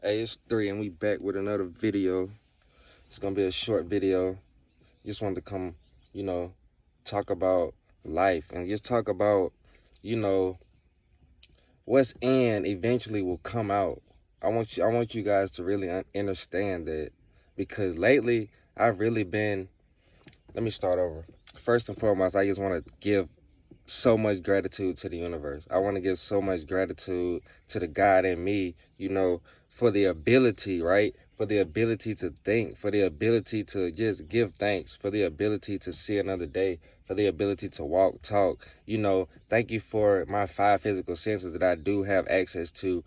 Hey, it's 3 and we back with another video. It's gonna be a short video. Just wanted to come, talk about life and just talk about, you know, what's in eventually will come out. I want you guys to really understand that, because lately I've really been. Let me start over. First and foremost, I just want to give so much gratitude to the universe. I want to give so much gratitude to the God in me, for the ability, right? For the ability to think, for the ability to just give thanks, for the ability to see another day, for the ability to walk, talk. Thank you for my 5 physical senses that I do have access to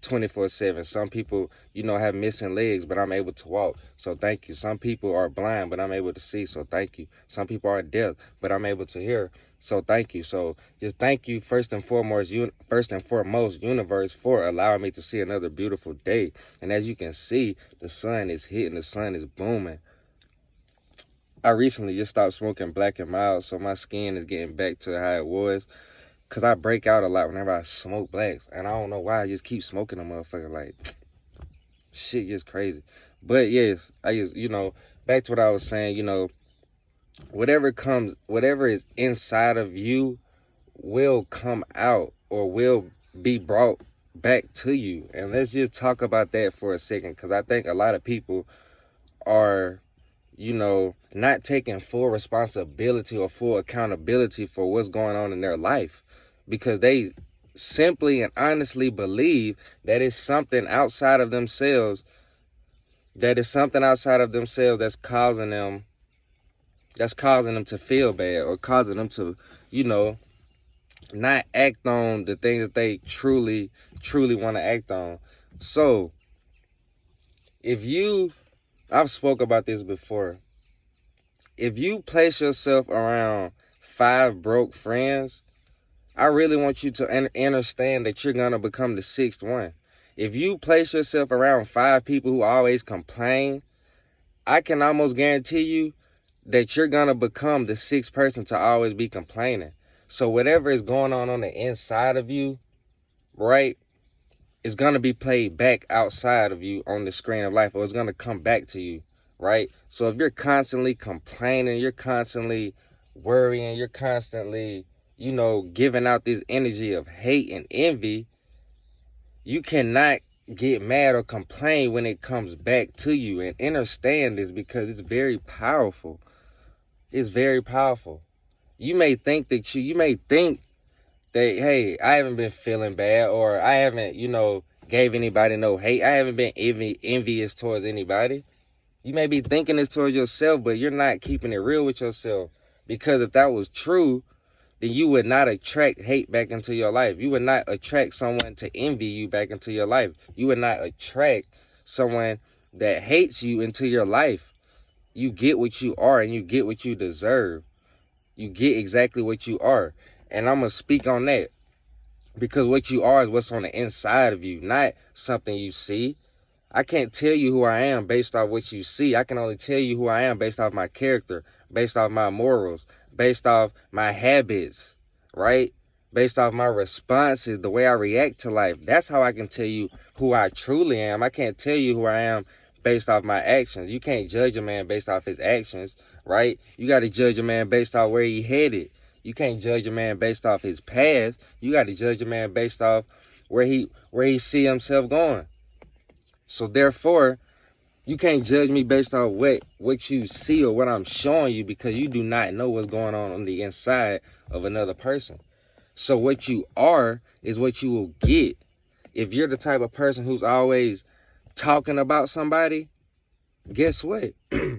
24/7. Some people, have missing legs, but I'm able to walk. So thank you. Some people are blind, but I'm able to see. So thank you. Some people are deaf, but I'm able to hear. So thank you. So just thank you first and foremost, universe, for allowing me to see another beautiful day. And as you can see, the sun is hitting, the sun is booming. I recently just stopped smoking Black and Mild, so my skin is getting back to how it was. Cause I break out a lot whenever I smoke blacks, and I don't know why I just keep smoking them motherfucker. Like, shit just crazy. But yes, I just, back to what I was saying, whatever is inside of you will come out or will be brought back to you. And let's just talk about that for a second, because I think a lot of people are, not taking full responsibility or full accountability for what's going on in their life, because they simply and honestly believe that it's something outside of themselves, that's causing them to feel bad, or causing them to, not act on the things that they truly want to act on. So I've spoke about this before. If you place yourself around 5 broke friends, I really want you to understand that you're going to become the 6th one. If you place yourself around 5 people who always complain, I can almost guarantee you that you're going to become the 6th person to always be complaining. So whatever is going on the inside of you, right, is going to be played back outside of you on the screen of life, or it's going to come back to you, right? So if you're constantly complaining, you're constantly worrying, you're constantly, giving out this energy of hate and envy, you cannot get mad or complain when it comes back to you. And understand this, because it's very powerful. It's very powerful. You may think that, hey, I haven't been feeling bad, or I haven't, gave anybody no hate. I haven't been envious towards anybody. You may be thinking this towards yourself, but you're not keeping it real with yourself. Because if that was true, then you would not attract hate back into your life. You would not attract someone to envy you back into your life. You would not attract someone that hates you into your life. You get what you are, and you get what you deserve. You get exactly what you are. And I'm going to speak on that, because what you are is what's on the inside of you, not something you see. I can't tell you who I am based off what you see. I can only tell you who I am based off my character, based off my morals, based off my habits, right? Based off my responses, the way I react to life. That's how I can tell you who I truly am. I can't tell you who I am based off my actions. You can't judge a man based off his actions, right? You got to judge a man based off where he headed. You can't judge a man based off his past. You got to judge a man based off where he see himself going. So therefore, you can't judge me based on what you see or what I'm showing you, because you do not know what's going on the inside of another person. So what you are is what you will get. If you're the type of person who's always talking about somebody, guess what?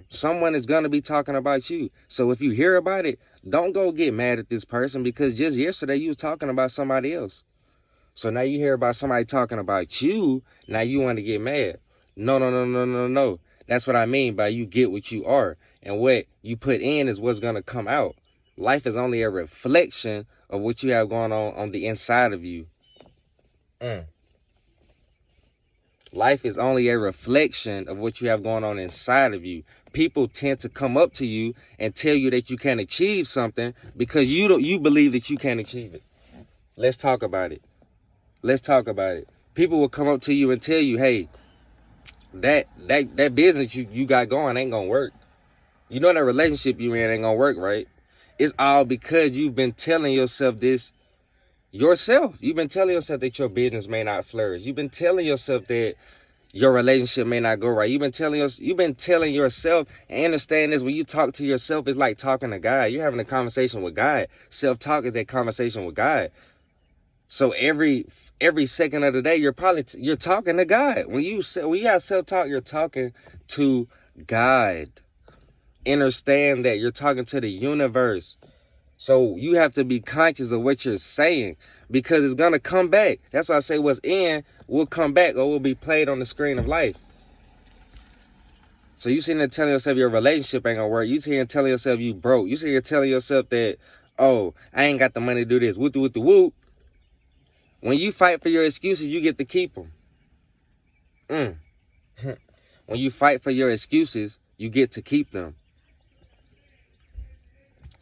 Someone is going to be talking about you. So if you hear about it, don't go get mad at this person, because just yesterday you was talking about somebody else. So now you hear about somebody talking about you, now you want to get mad. No. That's what I mean by you get what you are. And what you put in is what's going to come out. Life is only a reflection of what you have going on the inside of you. Life is only a reflection of what you have going on inside of you. People tend to come up to you and tell you that you can achieve something because you believe that you can achieve it. Let's talk about it. People will come up to you and tell you, hey, that business you got going ain't gonna work. You know that relationship you in ain't gonna work, right? It's all because you've been telling yourself this yourself. You've been telling yourself that your business may not flourish. You've been telling yourself that your relationship may not go right. You've been telling yourself, and understand this, when you talk to yourself, it's like talking to God. You're having a conversation with God. Self-talk is that conversation with God. So every second of the day, you're talking to God. When you have self-talk, you're talking to God. Understand that you're talking to the universe. So you have to be conscious of what you're saying, because it's going to come back. That's why I say what's in will come back or will be played on the screen of life. So you sitting there telling yourself your relationship ain't going to work. You sitting here telling yourself you broke. You sitting here telling yourself that, oh, I ain't got the money to do this. Whoop, whoop, whoop. When you fight for your excuses, you get to keep them. When you fight for your excuses, you get to keep them.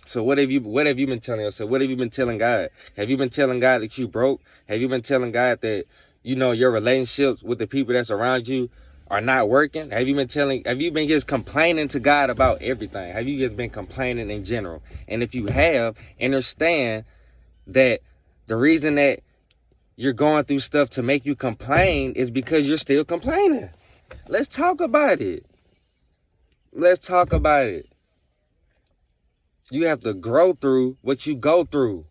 So what have you been telling yourself? What have you been telling God? Have you been telling God that you broke? Have you been telling God that, your relationships with the people that's around you are not working? Have you been just complaining to God about everything? Have you just been complaining in general? And if you have, understand that the reason that you're going through stuff to make you complain is because you're still complaining. Let's talk about it. You have to grow through what you go through.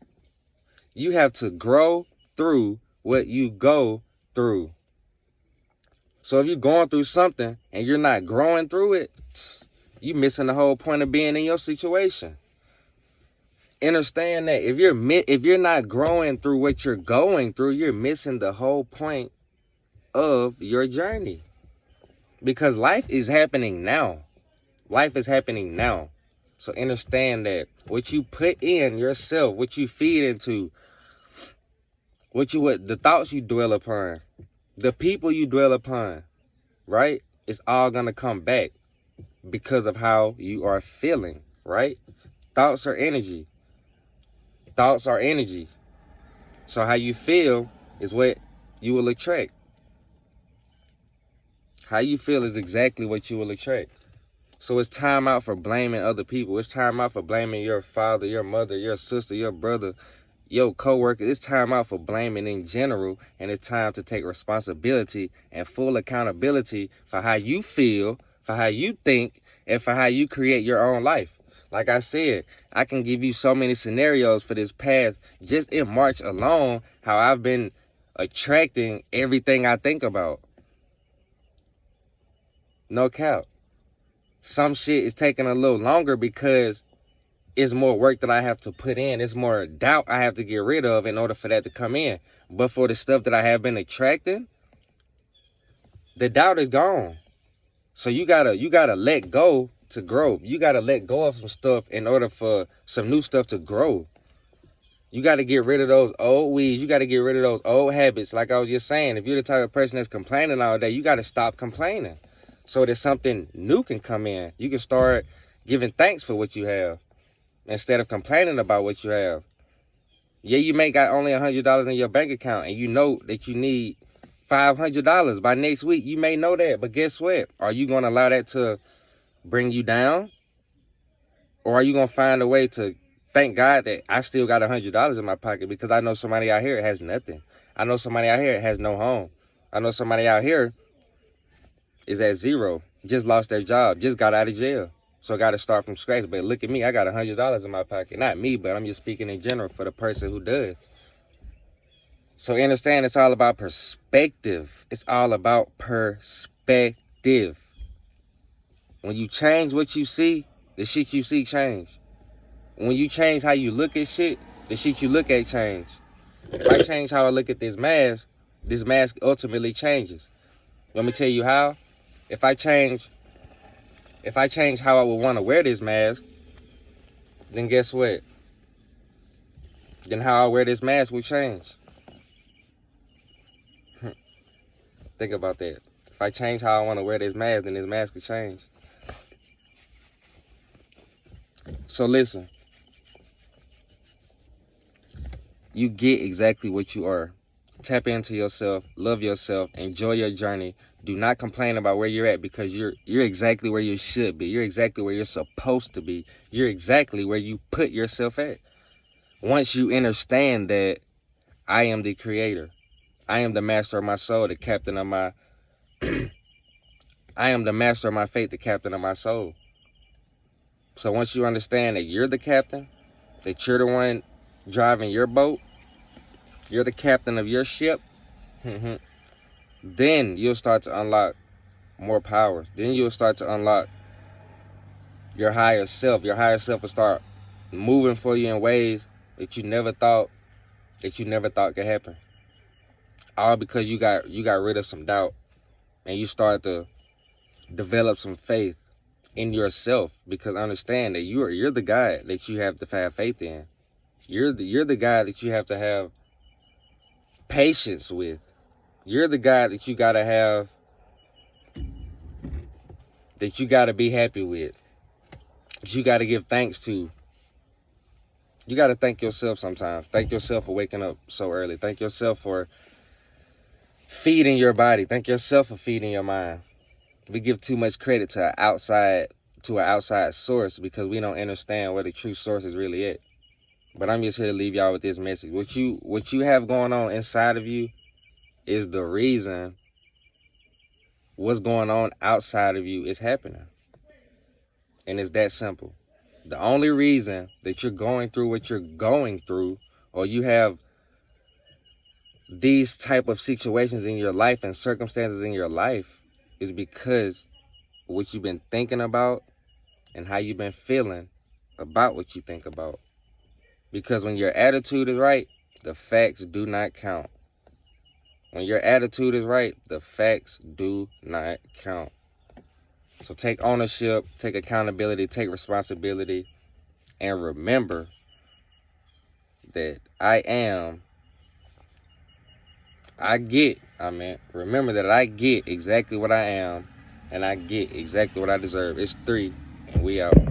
You have to grow through what you go through. So if you're going through something and you're not growing through it, you're missing the whole point of being in your situation. Understand that if you're not growing through what you're going through, you're missing the whole point of your journey. Because life is happening now. So understand that what you put in yourself, what you feed into, the thoughts you dwell upon, the people you dwell upon, right? It's all gonna come back because of how you are feeling, right? Thoughts are energy. So how you feel is what you will attract. How you feel is exactly what you will attract. So it's time out for blaming other people. It's time out for blaming your father, your mother, your sister, your brother, your coworker. It's time out for blaming in general, and it's time to take responsibility and full accountability for how you feel, for how you think, and for how you create your own life. Like I said, I can give you so many scenarios for this past, just in March alone, how I've been attracting everything I think about. No cap. Some shit is taking a little longer because it's more work that I have to put in. It's more doubt I have to get rid of in order for that to come in. But for the stuff that I have been attracting, the doubt is gone. So you gotta let go to grow. You gotta let go of some stuff in order for some new stuff to grow. You gotta get rid of those old weeds. You gotta get rid of those old habits. Like I was just saying, if you're the type of person that's complaining all day, you gotta stop complaining, so that something new can come in. You can start giving thanks for what you have instead of complaining about what you have. Yeah, you may got only $100 in your bank account, and you know that you need $500 by next week. You may know that, but guess what? Are you going to allow that to bring you down? Or are you going to find a way to thank God that I still got $100 in my pocket, because I know somebody out here has nothing. I know somebody out here has no home. I know somebody out here is at zero, just lost their job, just got out of jail. So got to start from scratch. But look at me, I got $100 in my pocket. Not me, but I'm just speaking in general for the person who does. So understand, it's all about perspective. It's all about perspective. When you change what you see, the shit you see change. When you change how you look at shit, the shit you look at change. If I change how I look at this mask ultimately changes. Let me tell you how. If I change how I would want to wear this mask, then guess what? Then how I wear this mask will change. Think about that. If I change how I want to wear this mask, then this mask will change. So listen. You get exactly what you are tap into yourself, love yourself, enjoy your journey. Do not complain about where you're at, because you're exactly where you should be. You're exactly where you're supposed to be. You're exactly where you put yourself at. Once you understand that I am the creator, I am the master of my soul, the captain of my I am the master of my fate, the captain of my soul. So once you understand that you're the captain, that you're the one driving your boat, you're the captain of your ship, then you'll start to unlock more powers. Then you'll start to unlock your higher self. Your higher self will start moving for you in ways that you never thought could happen. All because you got rid of some doubt, and you start to develop some faith in yourself. Because understand that you're the guy that you have to have faith in. You're the guy that you have to have patience with. You're the guy that you gotta have, that you gotta be happy with, that you gotta give thanks to. You gotta thank yourself sometimes. Thank yourself for waking up so early. Thank yourself for feeding your body. Thank yourself for feeding your mind. We give too much credit to an outside source because we don't understand where the true source is really at. But I'm just here to leave y'all with this message. What you have going on inside of you is the reason what's going on outside of you is happening. And it's that simple. The only reason that you're going through what you're going through, or you have these type of situations in your life and circumstances in your life, is because of what you've been thinking about and how you've been feeling about what you think about. Because when your attitude is right, the facts do not count. When your attitude is right, the facts do not count. So take ownership, take accountability, take responsibility, and remember that remember that I get exactly what I am, and I get exactly what I deserve. It's 3, and we out.